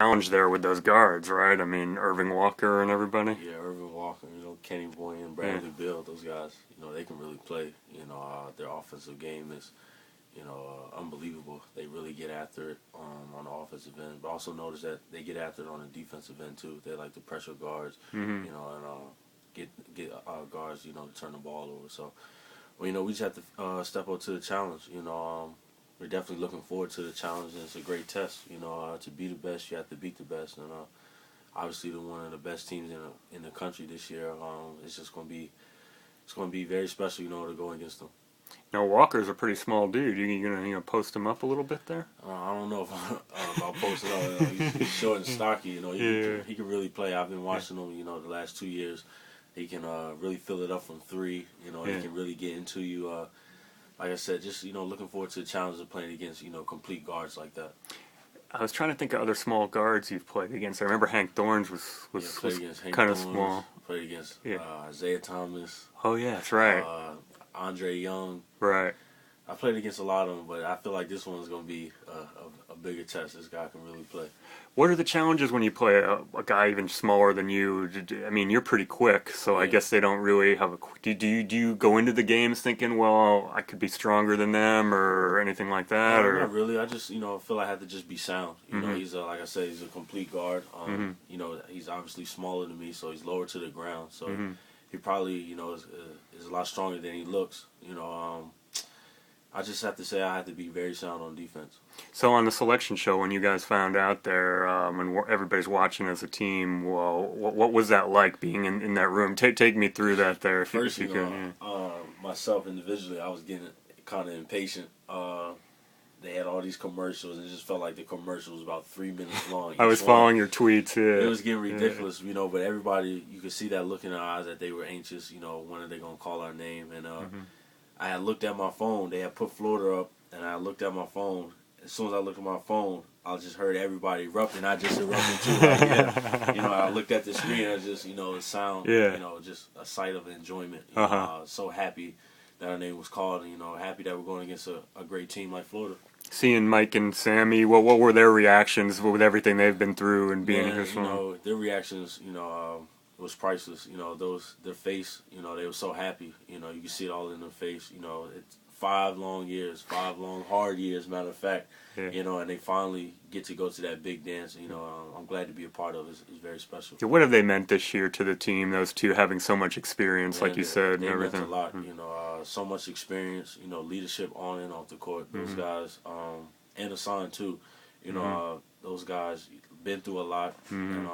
challenge there with those guards, right? I mean, Irving Walker and everybody. Yeah, Irvin Walker, Kenny Boyan, Bradley Beal, those guys, they can really play. Their offensive game is, unbelievable. They really get after it on the offensive end. But also notice that they get after it on the defensive end too. They like to pressure guards, and get guards, to turn the ball over. So, we just have to step up to the challenge. We're definitely looking forward to the challenge, and it's a great test. To be the best, you have to beat the best, and obviously they're one of the best teams in the country this year. It's just going to be very special, to go against them. Now Walker's a pretty small dude. You gonna post him up a little bit there? I don't know if I'll post it up. He's short and stocky. He can really play. I've been watching him. The last 2 years, he can really fill it up from three. He can really get into you. Like I said, just looking forward to the challenge of playing against complete guards like that. I was trying to think of other small guards you've played against. I remember Hank Thorns was kind of small. Played against Isaiah Thomas. Oh yeah, that's right. Andre Young. Right. I played against a lot of them, but I feel like this one's going to be a bigger test. This guy can really play. What are the challenges when you play a guy even smaller than you? I mean, you're pretty quick, so I guess they don't really have a... Do you go into the games thinking, well, I could be stronger than them or anything like that? No, or not really. I just, feel I have to just be sound. He's, like I said, he's a complete guard. He's obviously smaller than me, so he's lower to the ground. So he probably, is a lot stronger than he looks. I just have to say I have to be very sound on defense. So on the selection show, when you guys found out there and everybody's watching as a team, well, what was that like being in that room? Take me through that there, if you could. Myself individually, I was getting kind of impatient. They had all these commercials, and it just felt like the commercial was about 3 minutes long. I was following your tweets. It was getting ridiculous, but everybody, you could see that look in their eyes that they were anxious. When are they going to call our name? And I had looked at my phone. They had put Florida up, and I looked at my phone. As soon as I looked at my phone, I just heard everybody erupting. I just erupted too. I looked at the screen. And just, the sound. Just a sight of enjoyment. I was so happy that our name was called, and happy that we're going against a great team like Florida. Seeing Mike and Sammy, what were their reactions with everything they've been through and being here? Their reactions, was priceless. Their face, they were so happy. You could see it all in their face. It's 5 long years, 5 long hard years, matter of fact. And they finally get to go to that big dance. I'm glad to be a part of it. It's very special. What have they meant this year to the team? Those two having so much experience, like you said, and everything. Meant a lot. So much experience. Leadership on and off the court. Those guys, and Hassan too. Those guys been through a lot and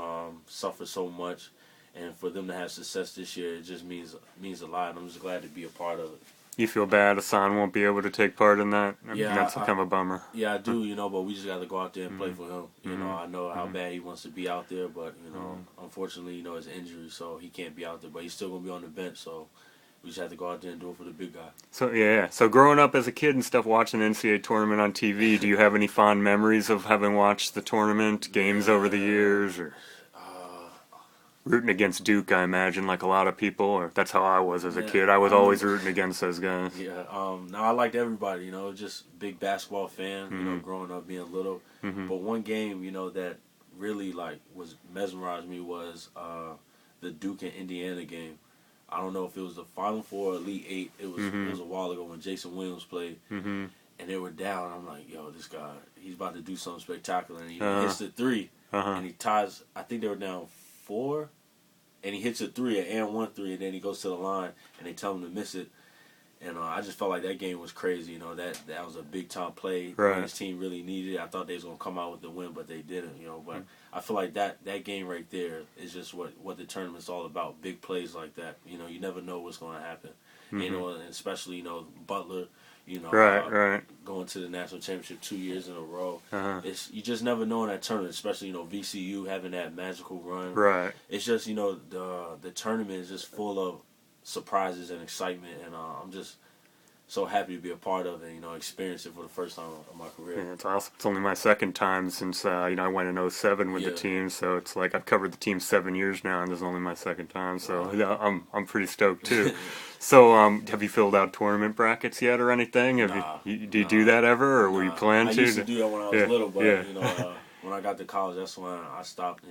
suffered so much. And for them to have success this year, it just means a lot. I'm just glad to be a part of it. You feel bad Hassan won't be able to take part in that? That's kind of a bummer. Yeah, I do, but we just got to go out there and play for him. I know how bad he wants to be out there, but, unfortunately, his injury, so he can't be out there. But he's still going to be on the bench, so we just have to go out there and do it for the big guy. So growing up as a kid and stuff, watching the NCAA Tournament on TV, do you have any fond memories of having watched the tournament, games over the years, or rooting against Duke, I imagine, like a lot of people, or that's how I was as a kid. I was always rooting against those guys. Yeah, no, I liked everybody, just big basketball fan, growing up, being little. But one game, that really, was mesmerized me was the Duke and Indiana game. I don't know if it was the Final Four or Elite Eight. It was a while ago when Jason Williams played, and they were down. I'm like, yo, this guy, he's about to do something spectacular. And he hits the three, and he ties, I think they were down 4, and he hits a 3, an and 1 3, and then he goes to the line, and they tell him to miss it. And I just felt like that game was crazy. That was a big-time play. Right. His team really needed it. I thought they was going to come out with the win, but they didn't, But I feel like that game right there is just what the tournament's all about, big plays like that. You never know what's going to happen. And especially, Butler, right. going to the national championship 2 years in a row. You just never know in that tournament, especially, VCU having that magical run. Right. It's just, the tournament is just full of surprises and excitement, and I'm just so happy to be a part of it, experience it for the first time of my career. Yeah, it's awesome. It's only my second time since, I went in 07 with the team, so it's like I've covered the team 7 years now, and this is only my second time, so I'm pretty stoked, too. So, have you filled out tournament brackets yet or anything? Do you do that ever, or were you planning to? I used to do that when I was little, but, when I got to college, that's when I stopped.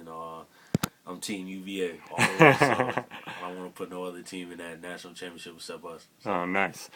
I'm Team UVA all the way. So I don't want to put no other team in that national championship except us. So. Oh, nice.